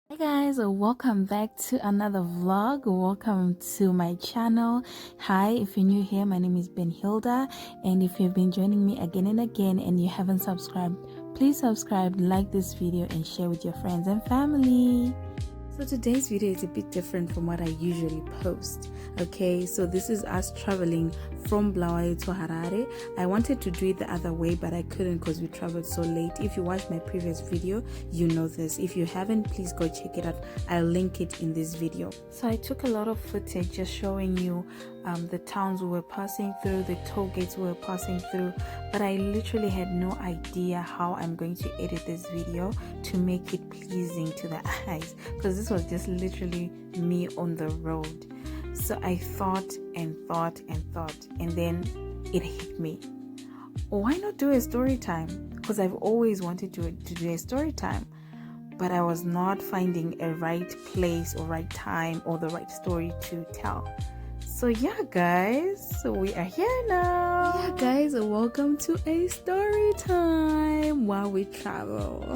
Hey guys, welcome back to another vlog. Welcome to my channel. Hi, if you're new here, my name is Hilda, and if you've been joining me again and again and you haven't subscribed, please subscribe, like this video and share with your friends and family. So today's video is a bit different from what I usually post. Okay, so this is us traveling from Bulawayo to Harare. I wanted to do it the other way, but I couldn't because we traveled so late. If you watched my previous video, you know this. If you haven't, please go check it out. I'll link it in this video. So I took a lot of footage just showing you the towns we were passing through, the toll gates we were passing through, but I literally had no idea how I'm going to edit this video to make it pleasing to the eyes, because this was just literally me on the road. So I thought and thought and thought, and then it hit me. Why not do a story time? Because I've always wanted to do a story time, but I was not finding a right place or right time or the right story to tell. So yeah guys, so we are here now. Yeah guys, welcome to a story time while we travel.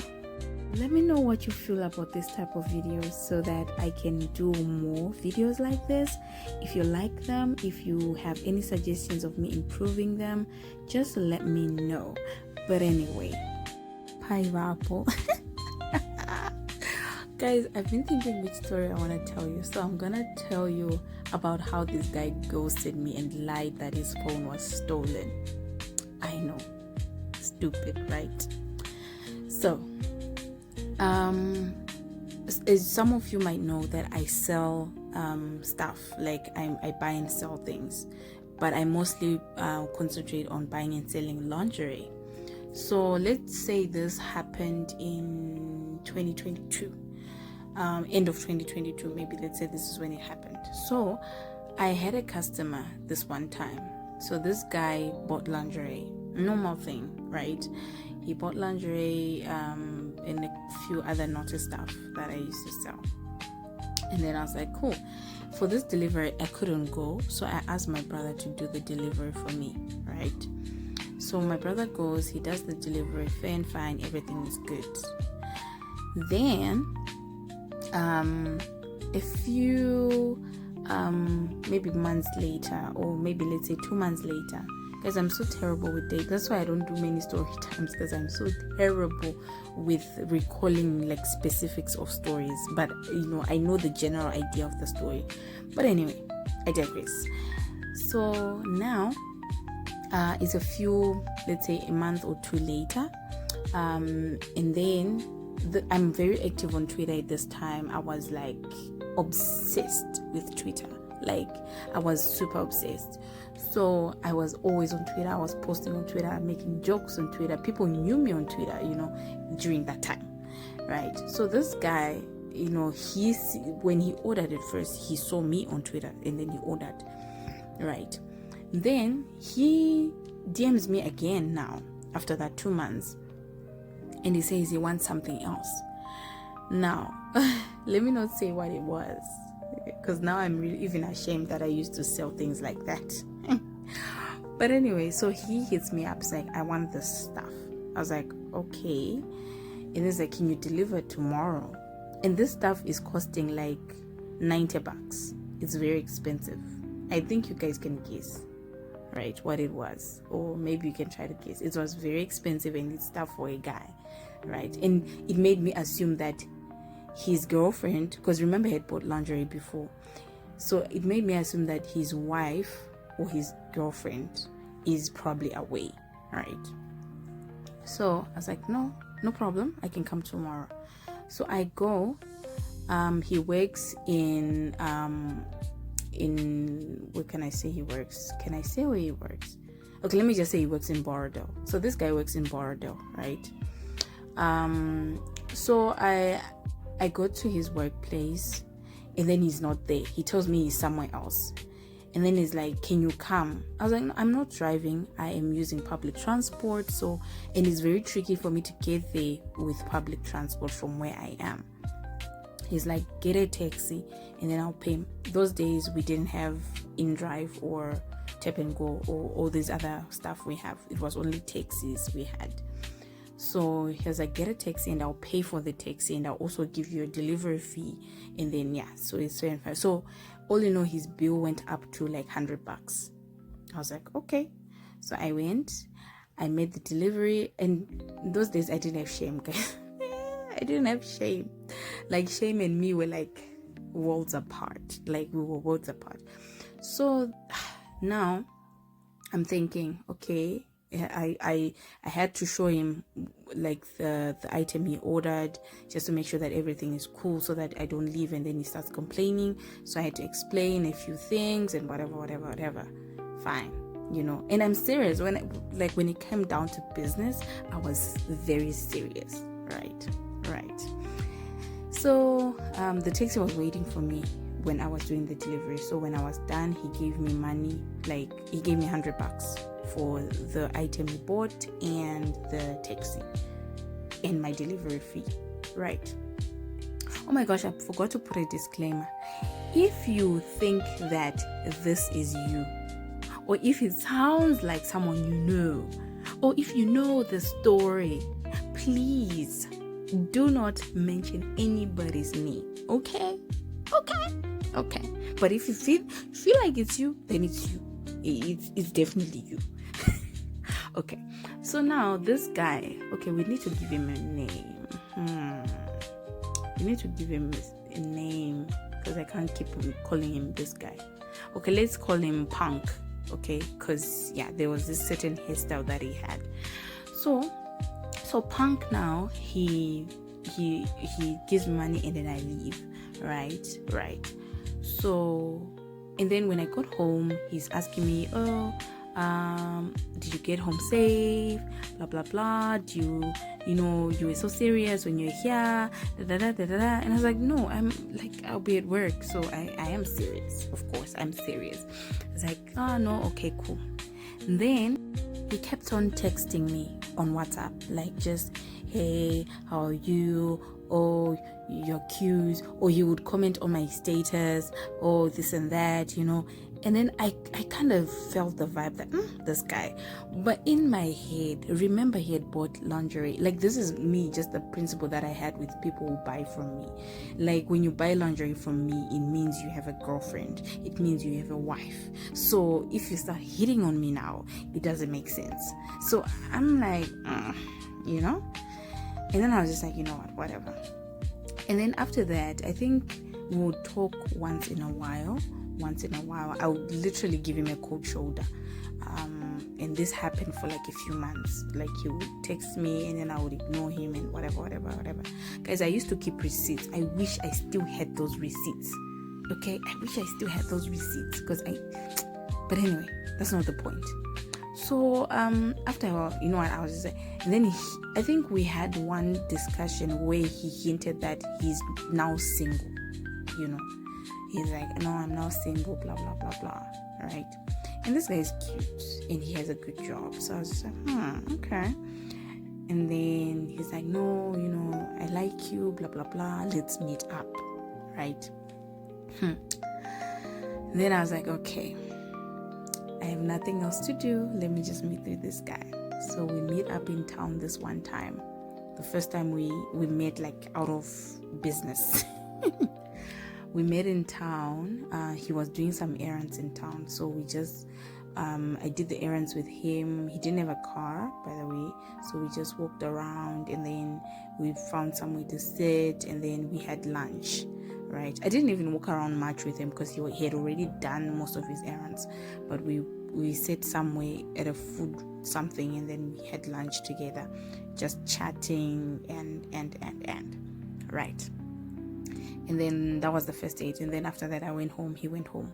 Let me know what you feel about this type of videos so that I can do more videos like this. If you like them, if you have any suggestions of me improving them, just let me know. But anyway, pineapple. Guys, I've been thinking which story I want to tell you, so I'm gonna tell you about how this guy ghosted me and lied that his phone was stolen. I know, stupid, right? So as some of you might know that I sell stuff, like I buy and sell things, but I mostly concentrate on buying and selling lingerie. So let's say this happened in 2022, end of 2022, maybe. Let's say this is when it happened. So I had a customer this one time. So this guy bought lingerie, normal thing, right? He bought lingerie and a few other naughty stuff that I used to sell. And then I was like, cool. For this delivery, I couldn't go, so I asked my brother to do the delivery for me, right? So my brother goes, he does the delivery, fair and fine, everything is good. Then a few maybe months later, or maybe let's say 2 months later, guys, I'm so terrible with dates. That's why I don't do many story times, because I'm so terrible with recalling like specifics of stories. But you know, I know the general idea of the story. But anyway, I digress. So now it's a few, let's say a month or two later, and then I'm very active on Twitter at this time. I was like obsessed with Twitter. Like I was super obsessed. So I was always on Twitter. I was posting on Twitter, making jokes on Twitter. People knew me on Twitter, you know, during that time, right? So this guy, you know, when he ordered it first, he saw me on Twitter and then he ordered, right? Then he DMs me again now after that 2 months, and he says he wants something else. Now, let me not say what it was, because now I'm really even ashamed that I used to sell things like that. But anyway, so he hits me up saying, I want this stuff. I was like, okay. And he's like, can you deliver tomorrow? And this stuff is costing like $90. It's very expensive. I think you guys can guess, right, what it was, or maybe you can try to guess. It was very expensive and it's stuff for a guy, right? And it made me assume that his girlfriend, because remember he had bought lingerie before, so it made me assume that his wife or his girlfriend is probably away, right? So I was like, no problem, I can come tomorrow. So I go. He works in where can I say he works? Can I say where he works? Okay, let me just say he works in Bulawayo. So this guy works in Bulawayo, right? So I go to his workplace, and then he's not there. He tells me he's somewhere else, and then he's like, can you come? I was like, no, I'm not driving, I am using public transport. So, and it's very tricky for me to get there with public transport from where I am. He's like, get a taxi and then I'll pay. Those days we didn't have InDrive or Tap and Go or all these other stuff we have. It was only taxis we had. So he was like, get a taxi and I'll pay for the taxi and I'll also give you a delivery fee. And then so it's 75. So all in all, his bill went up to like $100. I was like, okay. So I went, I made the delivery, and those days I didn't have shame, guys. I didn't have shame. Like, shame and me were like worlds apart. Like, we were worlds apart. So now I'm thinking, okay, I had to show him like the item he ordered, just to make sure that everything is cool, so that I don't leave and then he starts complaining. So I had to explain a few things and whatever. Fine, and I'm serious. When it came down to business, I was very serious. Right. So the taxi was waiting for me when I was doing the delivery. So when I was done, he gave me money. Like, he gave me $100 for the item he bought and the taxi and my delivery fee. Right. Oh my gosh, I forgot to put a disclaimer. If you think that this is you, or if it sounds like someone you know, or if you know the story, please do not mention anybody's name. Okay. But if you feel like it's you, then it's you. It's definitely you. Okay. So now this guy, okay, we need to give him a name. We need to give him a name, because I can't keep calling him this guy. Okay, let's call him Punk. Okay, because there was this certain hairstyle that he had. So Punk now, he gives me money and then I leave. Right. So, and then when I got home, he's asking me, did you get home safe? Blah blah blah. You were so serious when you're here. And I was like, no, I'll be at work, so I am serious. Of course, I'm serious. I was like, no, okay, cool. And then he kept on texting me on WhatsApp, like, just, hey, how are you? Oh, you're cute. Or he would comment on my status, oh, this and that, And then I kind of felt the vibe that this guy. But in my head, remember, he had bought lingerie. Like, this is me, just the principle that I had with people who buy from me. Like, when you buy lingerie from me, it means you have a girlfriend. It means you have a wife. So if you start hitting on me now, it doesn't make sense. So I'm like, And then I was just like, whatever. And then after that, I think we would talk once in a while. I would literally give him a cold shoulder. And this happened for like a few months. Like, he would text me and then I would ignore him and whatever. Guys, I used to keep receipts. I wish I still had those receipts. Okay? I wish I still had those receipts. But anyway, that's not the point. So after a while, I was just like, and then I think we had one discussion where he hinted that he's now single. He's like, no, I'm now single, blah blah blah blah, right? And this guy is cute and he has a good job. So I was just like, okay. And then he's like, no, I like you, blah blah blah, let's meet up, right? And then I was like, okay, I have nothing else to do, let me just meet with this guy. So we meet up in town this one time. The first time we met, like, out of business. We met in town. He was doing some errands in town, so we just I did the errands with him. He didn't have a car, by the way, so we just walked around, and then we found somewhere to sit, and then we had lunch. Right, I didn't even walk around much with him because he had already done most of his errands, but we sat somewhere at a food something, and then we had lunch together, just chatting and right. And then that was the first date, and then after that I went home, he went home.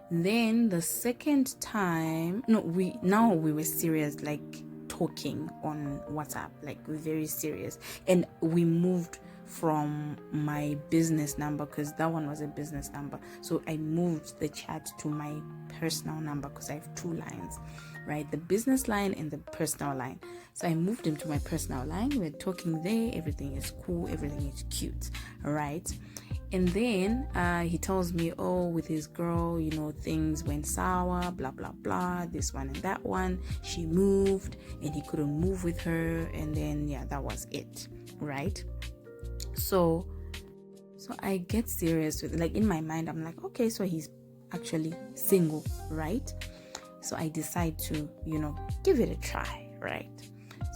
And then the second time, we were serious, like talking on WhatsApp, like very serious, and we moved from my business number, because that one was a business number, so I moved the chat to my personal number, because I have two lines, right? The business line and the personal line. So I moved him to my personal line. We're talking there, everything is cool, everything is cute, right? And then he tells me, oh, with his girl, things went sour, blah, blah, blah, this one and that one. She moved and he couldn't move with her. And then, that was it, right? So I get serious with, like, in my mind, I'm like, okay, so he's actually single, right? So I decide to, give it a try, right?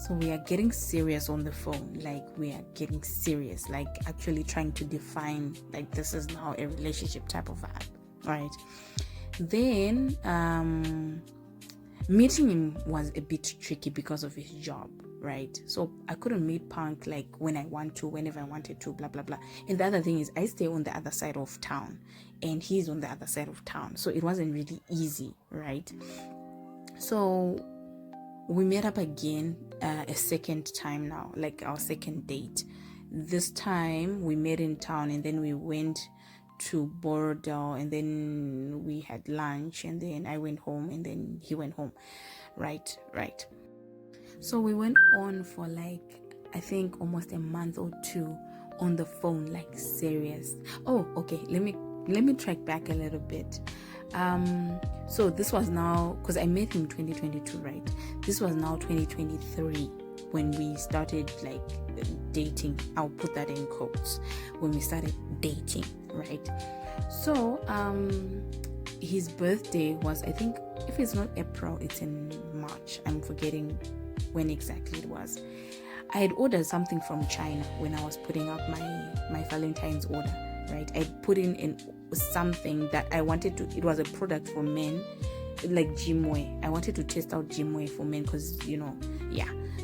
So we are getting serious on the phone, like we are getting serious, like actually trying to define, like, this is now a relationship type of app, right? Then meeting him was a bit tricky because of his job, right? So I couldn't meet Punk like when I want to, whenever I wanted to, blah, blah, blah. And the other thing is I stay on the other side of town and he's on the other side of town. So it wasn't really easy, right? So we met up again a second time now, like our second date. This time we met in town and then we went to Bordeaux and then we had lunch and then I went home and then he went home. Right. So we went on for like, I think almost a month or two on the phone, like serious. Oh, okay. Let me track back a little bit. So this was now, because I met him 2022, right? This was now 2023 when we started like dating. I'll put that in quotes. When we started dating, right? So his birthday was, I think, if it's not April, it's in March. I'm forgetting when exactly it was. I had ordered something from China when I was putting up my Valentine's order, right? I put in something that I wanted to, it was a product for men, like Jimwe. I wanted to test out Jimwe for men because,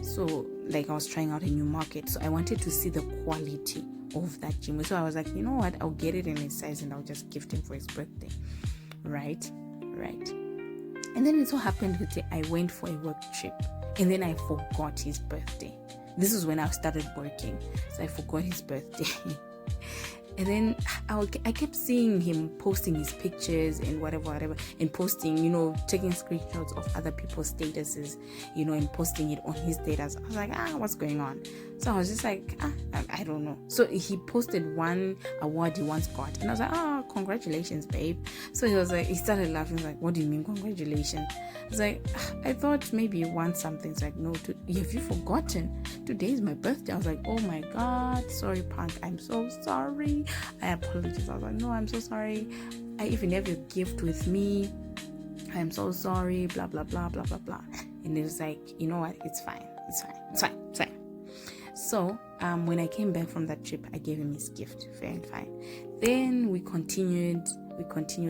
so like I was trying out a new market. So I wanted to see the quality of that Jimwe. So I was like, you know what, I'll get it in his size and I'll just gift him for his birthday, right? And then it so happened that I went for a work trip and then I forgot his birthday. This is when I started working, so I forgot his birthday. And then I kept seeing him posting his pictures and whatever, and posting, taking screenshots of other people's statuses, and posting it on his status. I was like, what's going on? So I was just like, I don't know. So he posted one award he once got, and I was like, congratulations, babe. So he started laughing. He was like, what do you mean, congratulations? I was like, I thought maybe you want something. It's like, no, have you forgotten? Today is my birthday. I was like, oh my God, sorry, Punk. I'm so sorry. I apologize. I was like, no, I'm so sorry. I even have your gift with me. I'm so sorry, blah, blah, blah, blah, blah, blah. And it was like, you know what? It's fine. So, when I came back from that trip, I gave him his gift. Fair and fine. Then we continued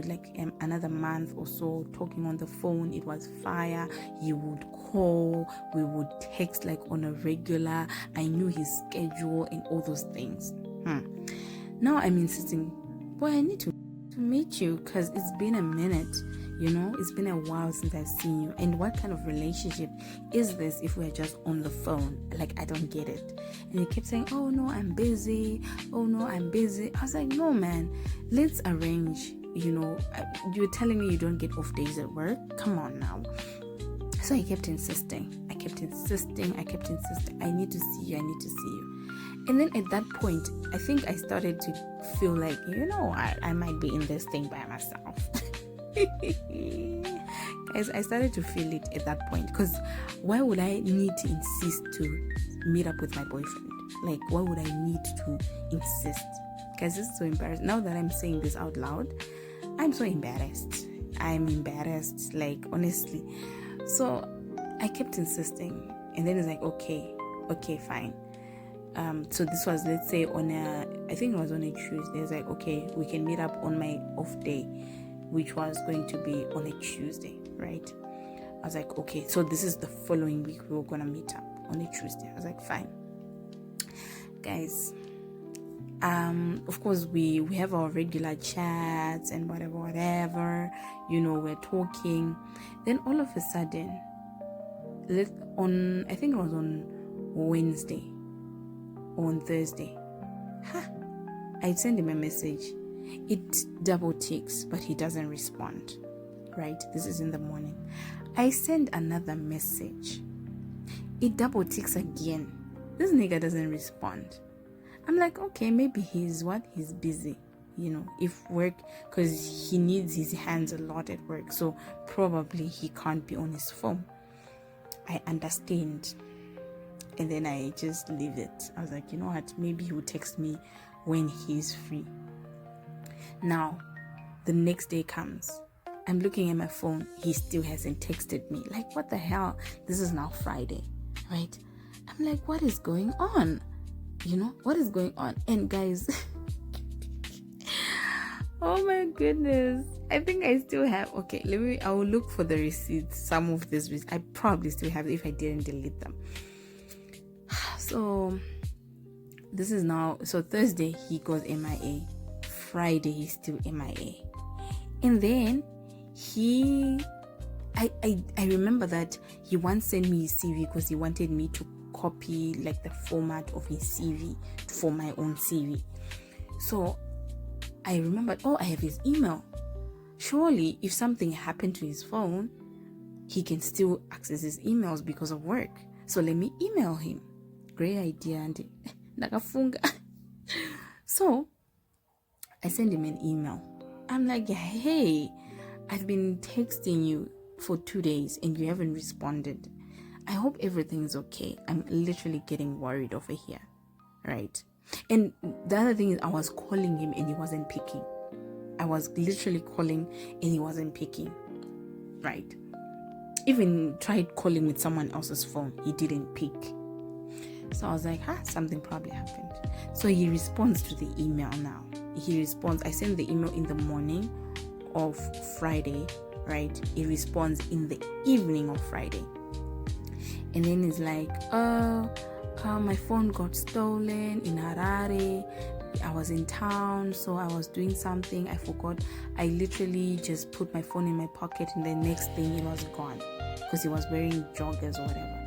like another month or so talking on the phone. It was fire. He would call, we would text like on a regular. I knew his schedule and all those things. Now I'm insisting, boy, I need to meet you because it's been a minute, it's been a while since I've seen you. And what kind of relationship is this if we're just on the phone? Like, I don't get it. And he kept saying, oh no, I'm busy. Oh no, I'm busy. I was like, no, man, let's arrange. You're telling me you don't get off days at work? Come on now. So I kept insisting. I need to see you. And then at that point, I think I started to feel like, I might be in this thing by myself. Guys, I started to feel it at that point, because why would I need to insist to meet up with my boyfriend? Like, why would I need to insist? Guys, this is so embarrassing. Now that I'm saying this out loud, I'm so embarrassed. Like, honestly. So I kept insisting, and then it's like, okay, fine. So this was, let's say, I think it was on a Tuesday. It's like, okay, we can meet up on my off day, which was going to be on a Tuesday, right? I was like, okay, so this is the following week we were gonna meet up on a Tuesday. I was like, fine. Guys, of course we have our regular chats and whatever, we're talking. Then all of a sudden, I think it was on Wednesday or on Thursday, I sent him a message. It double ticks, but he doesn't respond, right? This is in the morning. I send another message. It double ticks again. This nigga doesn't respond. I'm like, okay, maybe he's busy. if work, because he needs his hands a lot at work, so probably he can't be on his phone. I understand. And then I just leave it. I was like, you know what, maybe he will text me when he's free. Now the next day comes, I'm looking at my phone, he still hasn't texted me. Like, what the hell? This is now Friday, right? I'm like, what is going on? What is going on? And guys, oh my goodness, I think I still have, I will look for the receipts. Some of these receipts I probably still have if I didn't delete them. So this is now, so Thursday he goes MIA, Friday he's still MIA. And then I remember that he once sent me his CV because he wanted me to copy like the format of his CV for my own CV. So I remembered, I have his email. Surely if something happened to his phone, he can still access his emails because of work. So let me email him. Great idea, and nakafunga. So I send him an email. I'm like, hey, I've been texting you for 2 days and you haven't responded. I hope everything's okay. I'm literally getting worried over here, right? And the other thing is, I was calling him and he wasn't picking. I was literally calling and he wasn't picking, right? Even tried calling with someone else's phone, he didn't pick. So I was like, something probably happened. So he responds to the email now. I sent the email in the morning of Friday, right? He responds in the evening of Friday. And then he's like, my phone got stolen in Harare. I was in town, so I was doing something. I forgot. I literally just put my phone in my pocket, and the next thing it was gone because he was wearing joggers or whatever.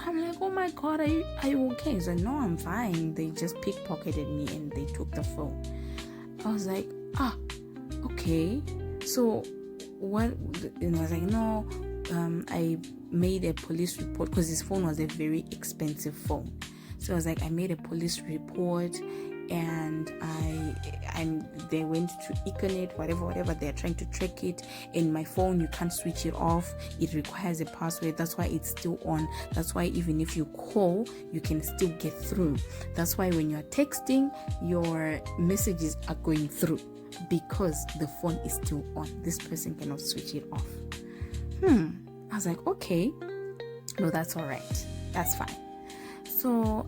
I'm like, oh my God, are you okay? He's like, no, I'm fine. They just pickpocketed me and they took the phone. I was like, okay. So what? I was like, no. I made a police report because his phone was a very expensive phone. So I was like, I made a police report, and they went to Econet, whatever, they're trying to track it. And my phone, you can't switch it off. It requires a password. That's why it's still on. That's why even if you call, you can still get through. That's why when you're texting, your messages are going through because the phone is still on. This person cannot switch it off. I was like, okay, no, that's all right. That's fine. So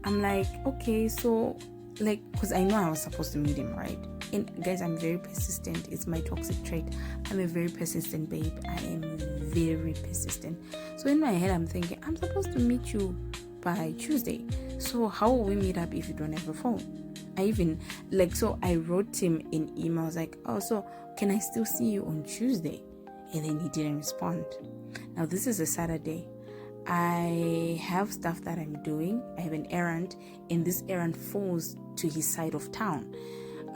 I'm like, okay, so because I know I was supposed to meet him, right? And guys, I'm very persistent. It's my toxic trait. I'm a very persistent babe. I am very persistent. So in my head, I'm thinking, I'm supposed to meet you by Tuesday. So how will we meet up if you don't have a phone? So I wrote him an email. I was like, so can I still see you on Tuesday? And then he didn't respond. Now this is a Saturday. I have stuff that I'm doing. I have an errand, and this errand falls to his side of town.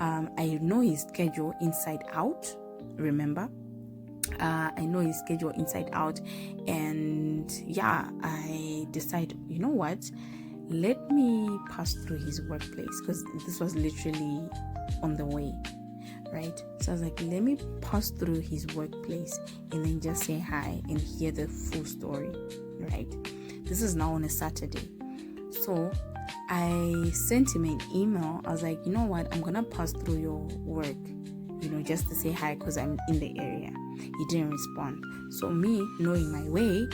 I know his schedule inside out. Remember, I know his schedule inside out, and I decided, you know what? Let me pass through his workplace because this was literally on the way. Right? So I was like, let me pass through his workplace and then just say hi and hear the full story, right? This is now on a Saturday. So I sent him an email. I was like, you know what? I'm going to pass through your work, just to say hi because I'm in the area. He didn't respond. So me, knowing my way,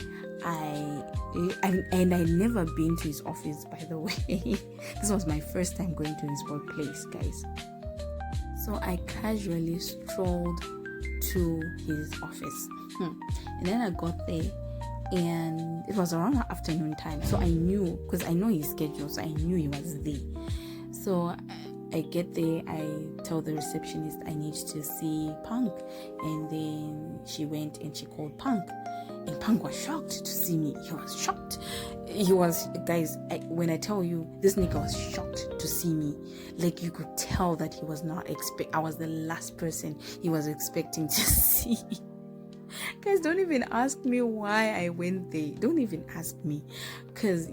I'd never been to his office, by the way. This was my first time going to his workplace, guys. So I casually strolled to his office. And then I got there and it was around afternoon time. So I knew, because I know his schedule, so I knew he was there. So I get there, I tell the receptionist I need to see Punk. And then she went and she called Punk. And Punk was shocked to see me. He was shocked. He was, guys, when I tell you, this nigga was shocked to see me. Like, you could tell that he was not I was the last person he was expecting to see. Guys, don't even ask me why I went there. Don't even ask me. Because,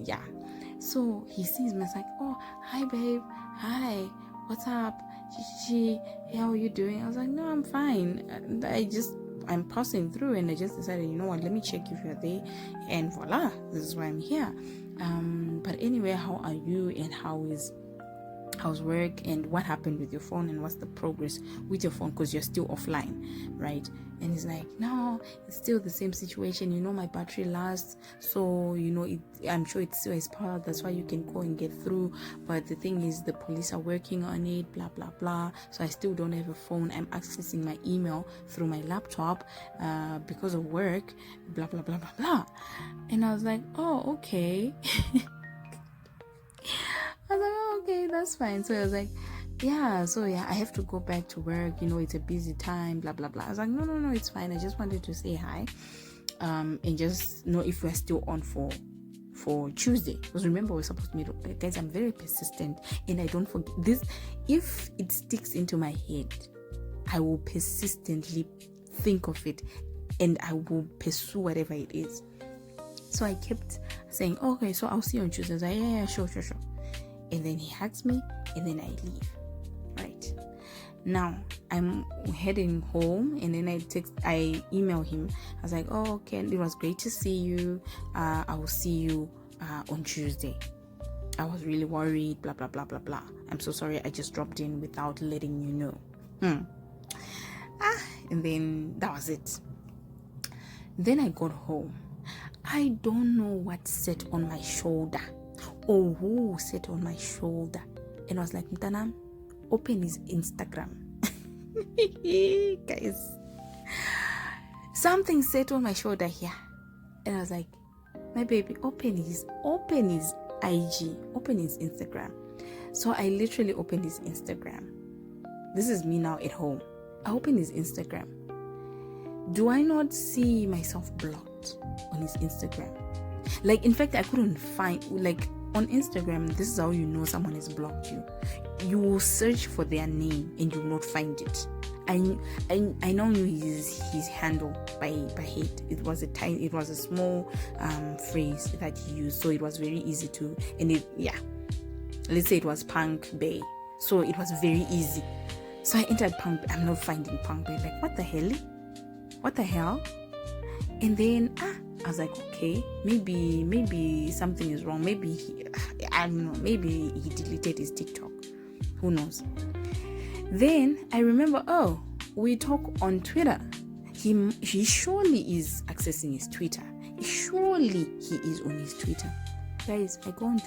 So he sees me. It's like, oh, hi, babe. Hi. What's up? Hey, how are you doing? I was like, no, I'm fine. I'm passing through, and I just decided, you know what, let me check if you're there, and voila, this is why I'm here. But anyway, how are you, and how's work, and what happened with your phone, and what's the progress with your phone, because you're still offline, right? And he's like, no, it's still the same situation, my battery lasts, so I'm sure it still has power, that's why you can go and get through, but the thing is the police are working on it, blah blah blah, so I still don't have a phone. I'm accessing my email through my laptop because of work, blah blah blah blah blah. And I was like, oh, okay. I was like, oh, okay, that's fine. So I was like, yeah, I have to go back to work, it's a busy time, blah blah blah. I was like, no, it's fine, I just wanted to say hi, and just know if we're still on for Tuesday, because remember we're supposed to meet. Guys, I'm very persistent, and I don't forget this. If it sticks into my head, I will persistently think of it, and I will pursue whatever it is. So I kept saying, okay, so I'll see you on Tuesday. I was like, yeah, sure. And then he hugs me, and then I leave. Right now, I'm heading home, and then I email him. I was like, oh, okay, it was great to see you. I will see you on Tuesday. I was really worried, blah blah blah blah blah. I'm so sorry, I just dropped in without letting you know. And then that was it. Then I got home. I don't know what sat on my shoulder, or who sat on my shoulder, and I was like, Mtanam, open his Instagram. Guys, something sat on my shoulder here, and I was like, my baby, open his IG, open his Instagram. So I literally opened his Instagram. This is me now at home. I opened his Instagram. Do I not see myself blocked on his Instagram? Like, in fact, I couldn't find, like, on Instagram, this is how you know someone has blocked you. You will search for their name and you will not find it. I now knew his handle by head. It was a small phrase that he used, so it was very easy to, let's say it was Punk Bay, so it was very easy. So I entered Punk. I'm not finding Punk Bay. Like, what the hell? And then I was like, okay, maybe something is wrong. Maybe I don't know. Maybe he deleted his TikTok. Who knows? Then I remember, we talk on Twitter. He surely is accessing his Twitter. Surely he is on his Twitter. Guys, I go on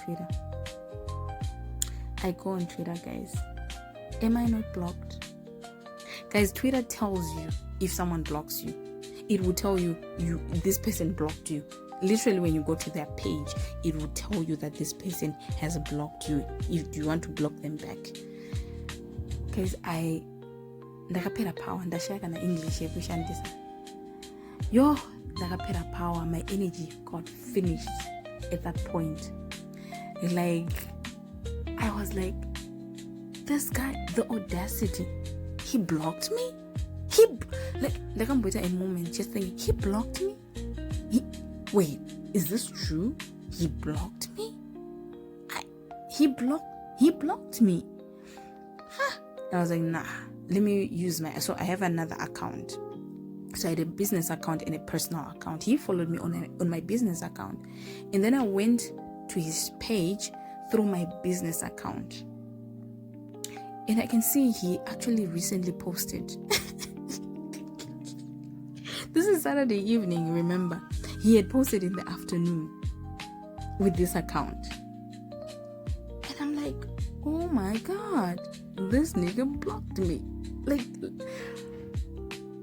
Twitter, guys. Am I not blocked? Guys, Twitter tells you if someone blocks you. It will tell you this person blocked you. Literally, when you go to their page, it will tell you that this person has blocked you if you want to block them back. Guys, ndakapera power, ndashaka na English yekushandisa. Ndakapera power, my energy got finished at that point. Like, I was this guy, the audacity, he blocked me. I'm waiting a moment just thinking, he blocked me? Wait, is this true? He blocked me? He blocked me. I was like, nah, let me use so I have another account. So I had a business account and a personal account. He followed me on my business account. And then I went to his page through my business account. And I can see he actually recently posted. This is Saturday evening, remember? He had posted in the afternoon with this account. And I'm like, oh my God, this nigga blocked me. Like,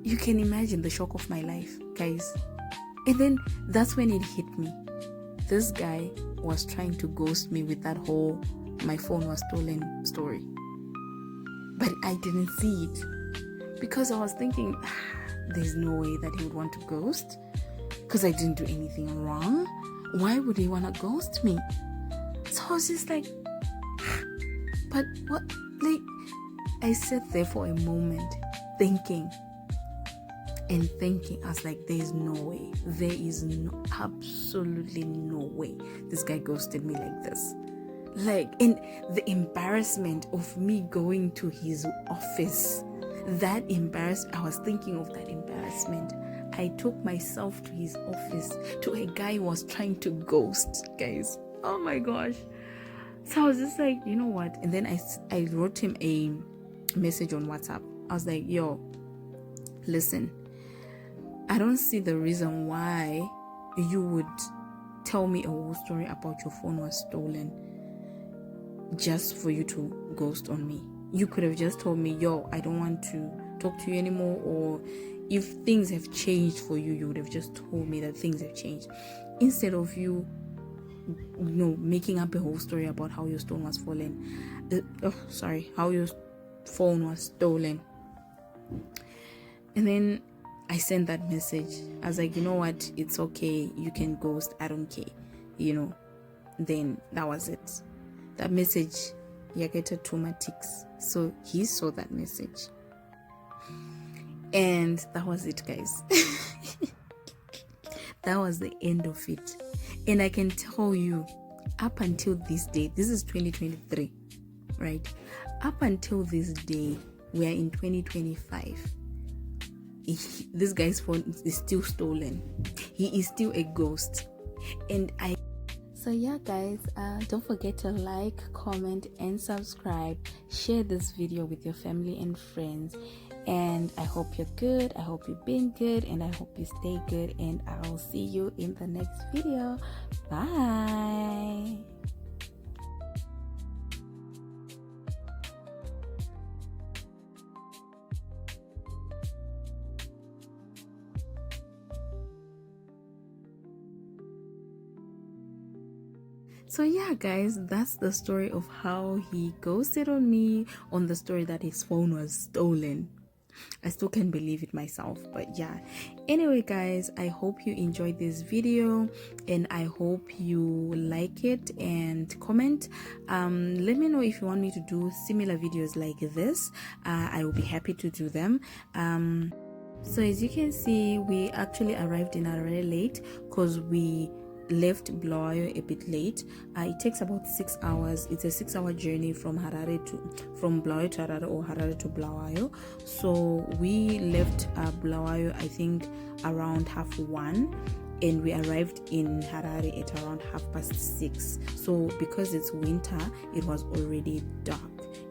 you can imagine the shock of my life, guys. And then that's when it hit me. This guy was trying to ghost me with that whole my phone was stolen story. But I didn't see it because I was thinking, there's no way that he would want to ghost because I didn't do anything wrong. Why would he want to ghost me? So I was just like, but what? Like, I sat there for a moment thinking. I was like, there's no way. There is absolutely no way this guy ghosted me like this. Like, and the embarrassment of me going to his office, that I was thinking of that embarrassment. I took myself to his office, to a guy who was trying to ghost, guys. Oh my gosh. So I was just like, you know what? And then I wrote him a message on WhatsApp. I was like, yo, listen, I don't see the reason why you would tell me a whole story about your phone was stolen just for you to ghost on me. You could have just told me, yo, I don't want to talk to you anymore, or if things have changed for you, you would have just told me that things have changed, instead of you making up a whole story about how your phone was how your phone was stolen. And then I sent that message. I was like, you know what, it's okay, you can ghost, I don't care, Then that was it. That message, Yaketa Tomatics. So he saw that message. And that was it, guys. That was the end of it. And I can tell you, up until this day, this is 2023, right? Up until this day, we are in 2025. This guy's phone is still stolen. He is still a ghost. So yeah, guys, don't forget to like, comment, and subscribe. Share this video with your family and friends. And I hope you're good. I hope you've been good. And I hope you stay good. And I'll see you in the next video. Bye. So yeah, guys, that's the story of how he ghosted on me, on the story that his phone was stolen. I still can't believe it myself, but yeah. Anyway, guys, I hope you enjoyed this video, and I hope you like it, and comment. Let me know if you want me to do similar videos like this. I will be happy to do them. So as you can see, we actually arrived in Harare late because we left Bulawayo a bit late. It takes about 6 hours. It's a 6-hour journey from Bulawayo to Harare, or Harare to Bulawayo. So we left Bulawayo, I think, around 1:30, and we arrived in Harare at around 6:30. So because it's winter, it was already dark,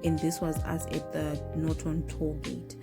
and this was us at the Norton toll gate.